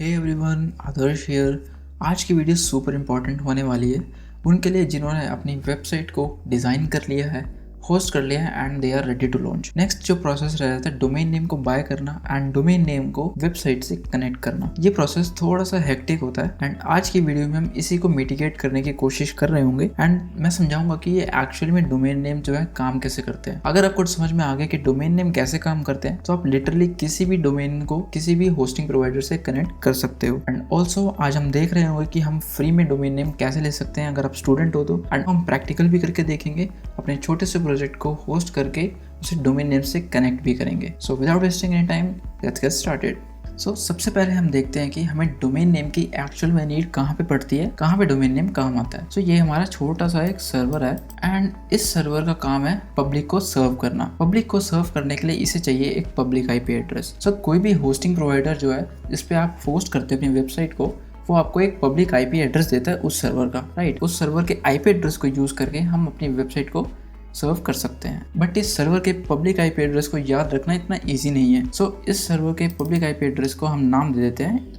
Hey everyone, Adarsh here. आज की video super important होने वाली है उनके लिए जिन्होंने अपनी वेबसाइट को डिज़ाइन कर लिया है, होस्ट कर लिया है and they are ready to launch. Next जो प्रोसेस रहता है डोमेन नेम को बाय करना एंड डोमेन नेम को वेबसाइट से कनेक्ट करना। ये प्रोसेस थोड़ा सा हेक्टिक होता है एंड आज की वीडियो में हम इसी को मिटिगेट करने की कोशिश कर रहे होंगे एंड मैं समझाऊंगा कि ये एक्चुअली में डोमेन नेम जो है काम कैसे करते हैं। अगर आपको समझ में आ गया कि डोमेन नेम कैसे काम करते हैं तो आप लिटरली किसी भी डोमेन को किसी भी होस्टिंग प्रोवाइडर से कनेक्ट कर सकते हो। एंड ऑल्सो आज हम देख रहे होंगे कि हम फ्री में डोमेन नेम कैसे ले सकते हैं अगर आप स्टूडेंट हो तो। एंड हम प्रैक्टिकल भी करके देखेंगे, अपने छोटे से प्रोजेक्ट को होस्ट करके उसे डोमेन नेम से कनेक्ट भी करेंगे। So without wasting any time let's get started. So सबसे पहले हम देखते हैं कि हमें डोमेन नेम की एक्चुअल में नीड कहाँ पे पड़ती है, कहाँ पे डोमेन नेम काम आता है। सो ये हमारा छोटा सा एक सर्वर है एंड इस सर्वर का काम है पब्लिक को सर्व करना। पब्लिक को सर्व करने के लिए इसे चाहिए एक पब्लिक आईपी एड्रेस। सो कोई भी होस्टिंग प्रोवाइडर जो है जिस पे आप होस्ट करते हो अपनी वेबसाइट को, वो आपको एक पब्लिक आईपी एड्रेस देता है उस सर्वर का, राइट। उस सर्वर के आईपी एड्रेस को यूज करके हम अपनी वेबसाइट को सर्व कर सकते हैं। बट इस सर्वर के पब्लिक आईपी एड्रेस को याद रखना इतना इजी नहीं है। सो इस सर्वर के पब्लिक आईपी एड्रेस को हम नाम दे देते हैं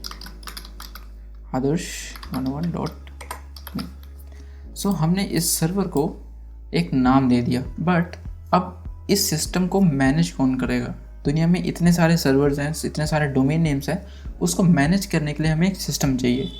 आदर्श 101.me। सो हमने इस सर्वर को एक नाम दे दिया, बट अब इस सिस्टम को मैनेज कौन करेगा? दुनिया में इतने सारे सर्वर्स हैं, इतने सारे डोमेन नेम्स हैं, उसको मैनेज करने के लिए हमें एक सिस्टम चाहिए।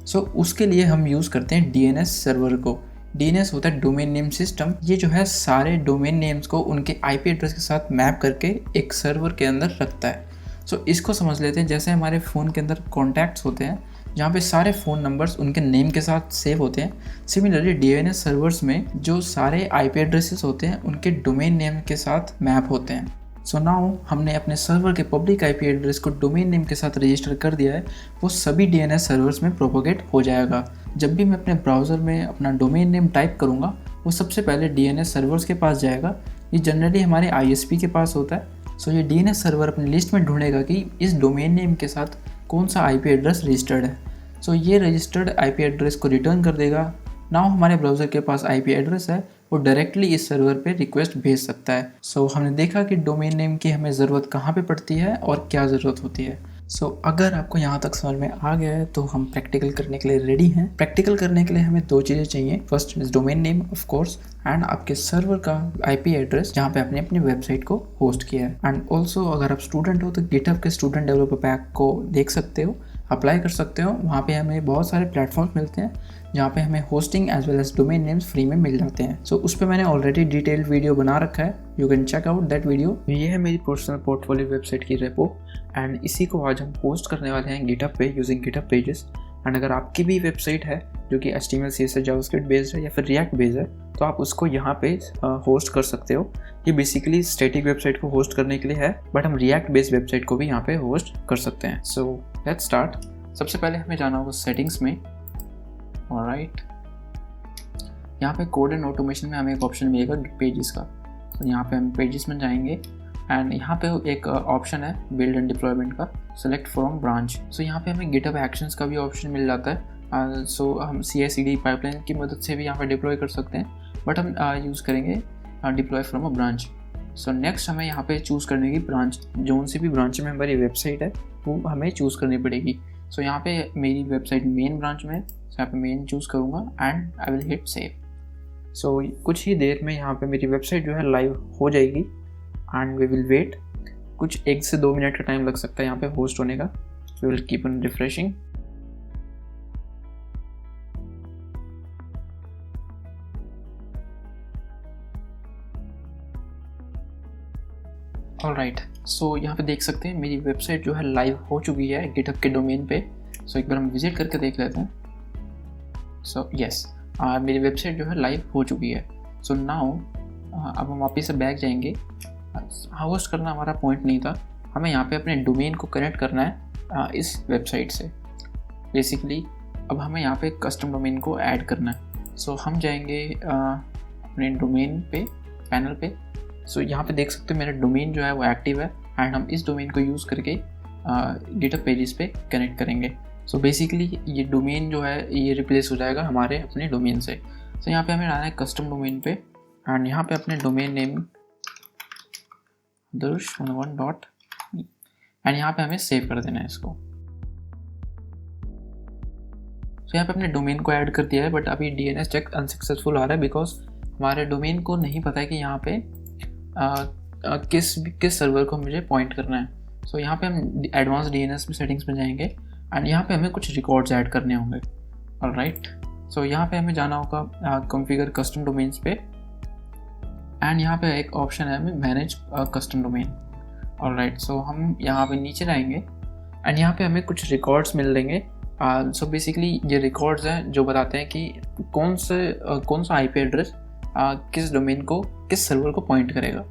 सो उसके लिए हम यूज़ करते हैं डीएनएस सर्वर को। डीएनएस होता है डोमेन नेम सिस्टम। ये जो है सारे डोमेन नेम्स को उनके आईपी एड्रेस के साथ मैप करके एक सर्वर के अंदर रखता है। सो इसको समझ लेते हैं जैसे हमारे फ़ोन के अंदर कॉन्टैक्ट्स होते हैं जहाँ पे सारे फ़ोन नंबर्स उनके नेम के साथ सेव होते हैं। सिमिलरली डीएनएस सर्वर्स में जो सारे आईपी एड्रेसेस होते हैं उनके डोमेन नेम के साथ मैप होते हैं। सो नाउ हमने अपने सर्वर के पब्लिक आईपी एड्रेस को डोमेन नेम के साथ रजिस्टर कर दिया है। वो सभी डीएनएस सर्वर्स में प्रोपोगेट हो जाएगा। जब भी मैं अपने ब्राउज़र में अपना डोमेन नेम टाइप करूँगा वो सबसे पहले डीएनएस सर्वर्स के पास जाएगा। ये जनरली हमारे आईएसपी के पास होता है। सो ये डीएनएस सर्वर अपनी लिस्ट में ढूंढेगा कि इस डोमेन नेम के साथ कौन सा आईपी एड्रेस रजिस्टर्ड है। सो ये रजिस्टर्ड आईपी एड्रेस को रिटर्न कर देगा। नाउ हमारे ब्राउज़र के पास आईपी एड्रेस है, वो डायरेक्टली इस सर्वर पे रिक्वेस्ट भेज सकता है। सो हमने देखा कि डोमेन नेम की हमें ज़रूरत कहाँ पे पड़ती है और क्या ज़रूरत होती है। सो अगर आपको यहाँ तक समझ में आ गया है तो हम प्रैक्टिकल करने के लिए रेडी हैं। प्रैक्टिकल करने के लिए हमें दो चीज़ें चाहिए। First is domain name of course and आपके सर्वर का आईपी एड्रेस जहाँ पे आपने अपनी वेबसाइट को होस्ट किया है। एंड ऑल्सो अगर आप स्टूडेंट हो तो गिटहब के स्टूडेंट डेवलपर पैक को देख सकते हो, अप्लाई कर सकते हो। वहाँ पे हमें बहुत सारे प्लेटफॉर्म्स मिलते हैं जहाँ पे हमें hosting as well as domain names free में मिल जाते हैं। सो उस पर मैंने ऑलरेडी डिटेल्ड वीडियो बना रखा है, you can check out that video. ये है मेरी पर्सनल पोर्टफोलियो वेबसाइट की रेपो एंड इसी को आज हम पोस्ट करने वाले हैं गिटहब पे यूजिंग गिटहब पेजेस। एंड अगर आपकी भी वेबसाइट है जो कि HTML CSS जावास्क्रिप्ट बेस्ड है या फिर रिएक्ट बेस्ड है तो आप उसको यहाँ पे होस्ट कर सकते हो। ये बेसिकली स्टैटिक वेबसाइट को होस्ट करने के लिए है, बट हम रिएक्ट बेस्ड वेबसाइट को भी यहाँ पे होस्ट कर सकते हैं। So let's start. सबसे पहले हमें जाना होगा सेटिंग्स में। ऑलराइट, यहाँ पे कोड एंड ऑटोमेशन में हमें एक ऑप्शन मिलेगा पेजेस का। तो यहाँ पे हम पेजेस में जाएंगे एंड यहाँ पे एक ऑप्शन है बिल्ड एंड डिप्लॉयमेंट का, सेलेक्ट फ्रॉम ब्रांच। सो यहाँ पे हमें गिटहब एक्शंस का भी ऑप्शन मिल जाता है। सो हम CI/CD पाइपलाइन की मदद से भी यहाँ पे डिप्लॉय कर सकते हैं, बट हम यूज़ करेंगे deploy from a branch. So next हमें यहाँ पे चूज़ करने की ब्रांच, जो सी भी ब्रांच में हमारी वेबसाइट है वो हमें चूज़ करनी पड़ेगी। सो यहाँ पे मेरी वेबसाइट मेन ब्रांच में, सो यहाँ पे मेन चूज़ करूँगा and I will hit save. So कुछ ही देर में यहाँ पे मेरी वेबसाइट जो है लाइव हो जाएगी एंड वी विल वेट। कुछ 1 से 2 मिनट का टाइम लग सकता है यहाँ पे होस्ट होने का। We will keep on refreshing. Alright, so यहाँ पे देख सकते हैं मेरी वेबसाइट जो है लाइव हो चुकी है गिटहब के डोमेन पे। सो एक बार हम विजिट करके देख लेते हैं। सो यस, मेरी वेबसाइट जो है लाइव हो चुकी है। सो नाउ अब हम वापस से बैक जाएंगे। होस्ट करना हमारा पॉइंट नहीं था, हमें यहाँ पे अपने डोमेन को कनेक्ट करना है इस वेबसाइट से। बेसिकली अब हमें यहाँ पे कस्टम डोमेन को ऐड करना है। सो हम जाएंगे अपने डोमेन पे, पैनल पे। सो यहाँ पे देख सकते हो मेरा डोमेन जो है वो एक्टिव है एंड हम इस डोमेन को यूज़ करके गिटहब पेजेस पे कनेक्ट करेंगे। सो बेसिकली ये डोमेन जो है ये रिप्लेस हो जाएगा हमारे अपने डोमेन से। सो यहाँ पे हमें आना है कस्टम डोमेन पे एंड यहाँ पे अपने domain name Adarsh 101.me and यहाँ पे हमें सेव कर देना है इसको। सो यहाँ पे हमने डोमेन को ऐड कर दिया है, बट अभी DNS चेक अनसक्सेसफुल आ रहा है बिकॉज हमारे डोमेन को नहीं पता है कि यहाँ पे किस सर्वर को मुझे पॉइंट करना है। सो यहाँ पे हम एडवांस DNS में सेटिंग्स में जाएंगे एंड यहाँ पे हमें कुछ रिकॉर्ड्स ऐड करने होंगे। ऑलराइट, सो यहाँ पे हमें जाना होगा कॉन्फ़िगर कस्टम डोमेन्स पे एंड यहाँ पे एक ऑप्शन है हमें मैनेज कस्टम डोमेन। ऑलराइट, सो हम यहाँ पे नीचे जाएंगे एंड यहाँ पे हमें कुछ रिकॉर्ड्स मिल लेंगे। सो बेसिकली ये रिकॉर्ड्स हैं जो बताते हैं कि कौन सा IP एड्रेस किस डोमेन को, किस सर्वर को पॉइंट करेगा।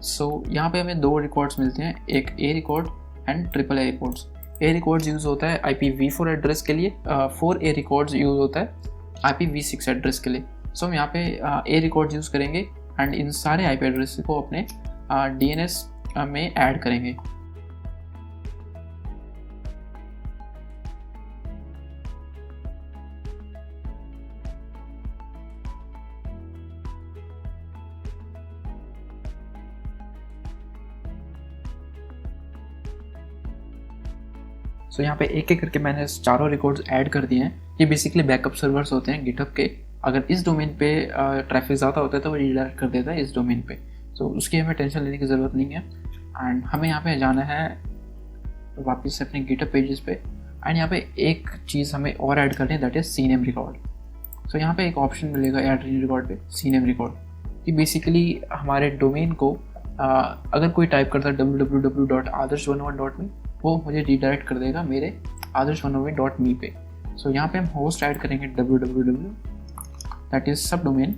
सो यहाँ पे हमें 2 रिकॉर्ड्स मिलते हैं, एक A record and triple A records. A records use होता है IPv4 एड्रेस के लिए, 4A रिकॉर्ड्स यूज़ होता है IPv6 एड्रेस के लिए। सो हम यहाँ पे A रिकॉर्ड्स यूज़ करेंगे एंड इन सारे IP एड्रेस को अपने DNS में ऐड करेंगे। सो यहाँ पे एक एक करके मैंने चारों रिकॉर्ड्स ऐड कर दिए हैं। ये बेसिकली बैकअप सर्वर्स होते हैं गिटहब के। अगर इस डोमेन पे ट्रैफिक ज़्यादा होता है तो वो रिडायरेक्ट कर देता है इस डोमेन पे। सो उसकी हमें टेंशन लेने की ज़रूरत नहीं है एंड हमें यहाँ पे जाना है वापस से अपने गिटहब पेजेस पे एंड यहाँ पे एक चीज़ हमें और ऐड करनी है, दैट इज़ CNAME रिकॉर्ड। सो यहाँ पे एक ऑप्शन मिलेगा ऐड रिकॉर्ड पे CNAME रिकॉर्ड। ये बेसिकली हमारे डोमेन को अगर कोई टाइप करता है www.adarsh101.me वो मुझे रिडायरेक्ट कर देगा मेरे adarsh101.me पे। सो यहाँ पे हम होस्ट ऐड करेंगे www, दैट इज सब डोमेन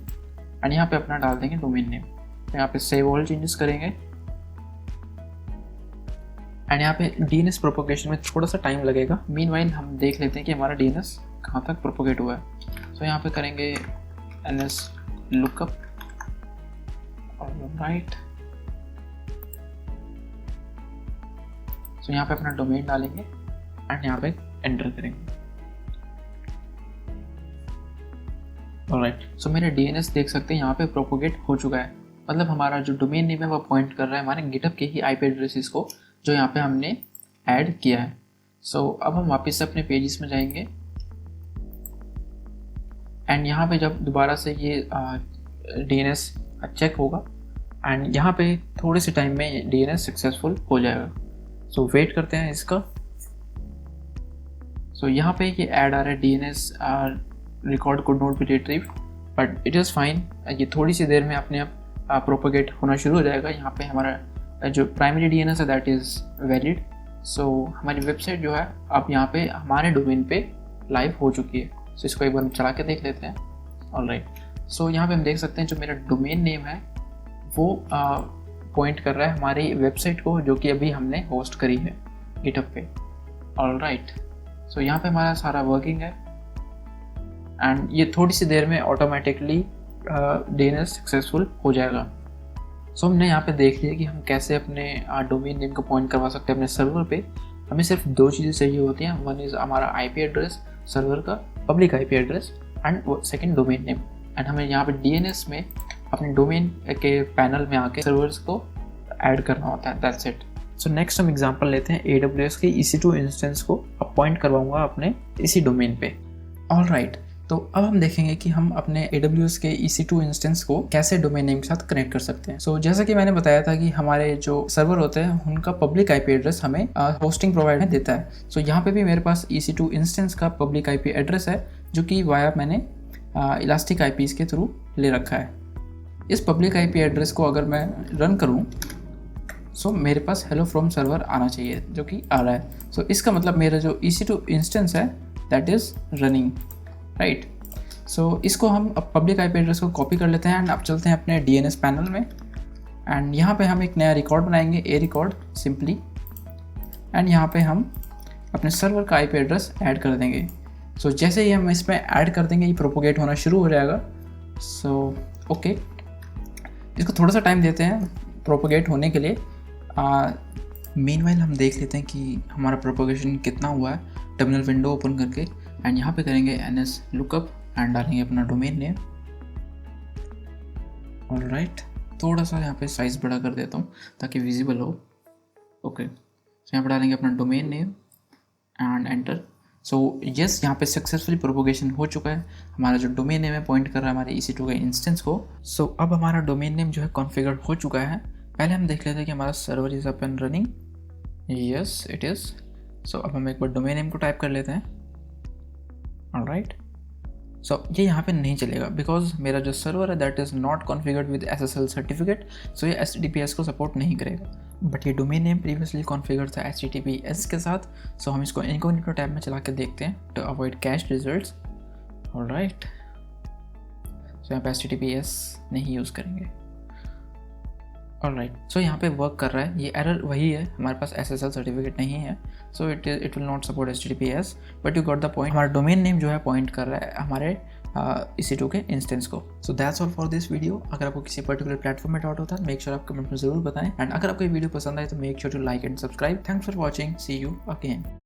एंड यहाँ पे अपना डाल देंगे डोमेन नेम। तो यहाँ पे सेव ऑल चेंजेस करेंगे एंड यहाँ पे DNS प्रोपोगेशन में थोड़ा सा टाइम लगेगा। मीनवाइल हम देख लेते हैं कि हमारा DNS कहाँ तक प्रोपोगेट हुआ है। सो यहाँ पे करेंगे ns lookup। ऑलराइट, सो यहाँ पे अपना डोमेन डालेंगे एंड यहाँ पे एंटर करेंगे। ऑलराइट, सो मेरे DNS देख सकते हैं यहाँ पे प्रोपोगेट हो चुका है। मतलब हमारा जो डोमेन नेम है वो पॉइंट कर रहा है हमारे गिटहब के ही IP एड्रेसेस को जो यहाँ पे हमने ऐड किया है। सो अब हम वापस से अपने पेजेस में जाएंगे एंड यहाँ पे जब दोबारा से ये DNS चेक होगा एंड यहाँ पे थोड़े से टाइम में DNS सक्सेसफुल हो जाएगा। सो वेट करते हैं इसका। सो यहाँ पे ये ऐड आ रहा है DNS record could not be retrieved, but it is fine. ये थोड़ी सी देर में अपने आप प्रोपोगेट होना शुरू हो जाएगा। यहाँ पे हमारा जो प्राइमरी DNS है दैट इज़ वैलिड। सो हमारी वेबसाइट जो है अब यहाँ पे हमारे डोमेन पे लाइव हो चुकी है। सो इसको एक बार चला के देख लेते हैं। ऑलराइट, सो यहाँ पे हम देख सकते हैं जो मेरा डोमेन नेम है वो पॉइंट कर रहा है हमारी वेबसाइट को जो कि अभी हमने होस्ट करी है गिटहब पे। ऑलराइट, सो यहाँ पे हमारा सारा वर्किंग है एंड ये थोड़ी सी देर में ऑटोमेटिकली DNS सक्सेसफुल हो जाएगा। सो हमने यहाँ पे देख लिया कि हम कैसे अपने डोमेन नेम को पॉइंट करवा सकते हैं अपने सर्वर पे। हमें सिर्फ 2 चीज़ें चाहिए होती हैं, वन इज़ हमारा IP एड्रेस, सर्वर का public IP address and second domain name. And हमें यहाँ पे DNS में अपने डोमेन के पैनल में आके सर्वर्स को ऐड करना होता है, दैट्स इट। सो नेक्स्ट हम एग्जांपल लेते हैं AWS के EC2 इंस्टेंस को अपॉइंट करवाऊंगा अपने इसी डोमेन पे। ऑलराइट, तो अब हम देखेंगे कि हम अपने AWS के EC2 इंस्टेंस को कैसे डोमेन नेम के साथ कनेक्ट कर सकते हैं। सो जैसा कि मैंने बताया था कि हमारे जो सर्वर होते हैं उनका पब्लिक IP एड्रेस हमें होस्टिंग प्रोवाइडर देता है। सो यहाँ पे भी मेरे पास EC2 इंस्टेंस का पब्लिक IP एड्रेस है जो कि वाया मैंने इलास्टिक IPs के थ्रू ले रखा है। इस पब्लिक IP एड्रेस को अगर मैं रन करूँ सो मेरे पास हेलो फ्रॉम सर्वर आना चाहिए जो कि आ रहा है। सो इसका मतलब मेरा जो EC2 इंस्टेंस है दैट इज़ रनिंग, राइट। सो इसको हम अब पब्लिक IP एड्रेस को कॉपी कर लेते हैं एंड अब चलते हैं अपने DNS पैनल में एंड यहाँ पे हम एक नया रिकॉर्ड बनाएंगे, A रिकॉर्ड सिंपली, एंड यहाँ पे हम अपने सर्वर का IP एड्रेस ऐड कर देंगे। सो जैसे ही हम इसमें ऐड कर देंगे ये प्रोपोगेट होना शुरू हो जाएगा। सो ओके, इसको थोड़ा सा टाइम देते हैं प्रोपोगेट होने के लिए। मीनवाइल हम देख लेते हैं कि हमारा प्रोपोगेशन कितना हुआ है। टर्मिनल विंडो ओपन करके एंड यहाँ पे करेंगे ns lookup एंड डालेंगे अपना डोमेन नेम। ऑलराइट, थोड़ा सा यहाँ पे साइज़ बड़ा कर देता हूँ ताकि विजिबल हो। ओके, तो यहाँ पे डालेंगे अपना domain name and enter. So yes, यहाँ पे सक्सेसफुली प्रोपोगेशन हो चुका है। हमारा जो डोमेन नेम है पॉइंट कर रहा है हमारे EC2 के इंस्टेंस को। सो अब हमारा डोमेन नेम जो है कॉन्फ़िगर्ड हो चुका है। पहले हम देख लेते हैं कि हमारा server is up and running. Yes it is. So अब हम एक बार डोमेन नेम को टाइप कर लेते हैं। ऑलराइट, सो ये यहाँ पे नहीं चलेगा बिकॉज मेरा जो सर्वर है that is not configured with SSL certificate, so ये HTTPS को सपोर्ट नहीं करेगा। बट ये डोमेन नेम प्रीवियसली कॉन्फ़िगर था HTTPS के साथ। सो हम इसको इनकॉग्निटो टैब में चला के देखते हैं to avoid cache results. Alright, so यहाँ पे HTTPS नहीं यूज़ करेंगे। ऑलराइट, सो यहाँ पे वर्क कर रहा है। ये एरर वही है, हमारे पास SSL सर्टिफिकेट नहीं है, so it will not support HTTPS, but you got the point. हमारा डोमेन नेम जो है पॉइंट कर रहा है हमारे EC2 के इंस्टेंस को। So that's all for this video. अगर आपको किसी पर्टिकुलर प्लेटफॉर्म में डाउट होता है मेक श्योर आप कमेंट में जरूर बताएं, एंड अगर आपको ये वीडियो पसंद आए तो make sure to like and subscribe. Thanks for watching, see you again.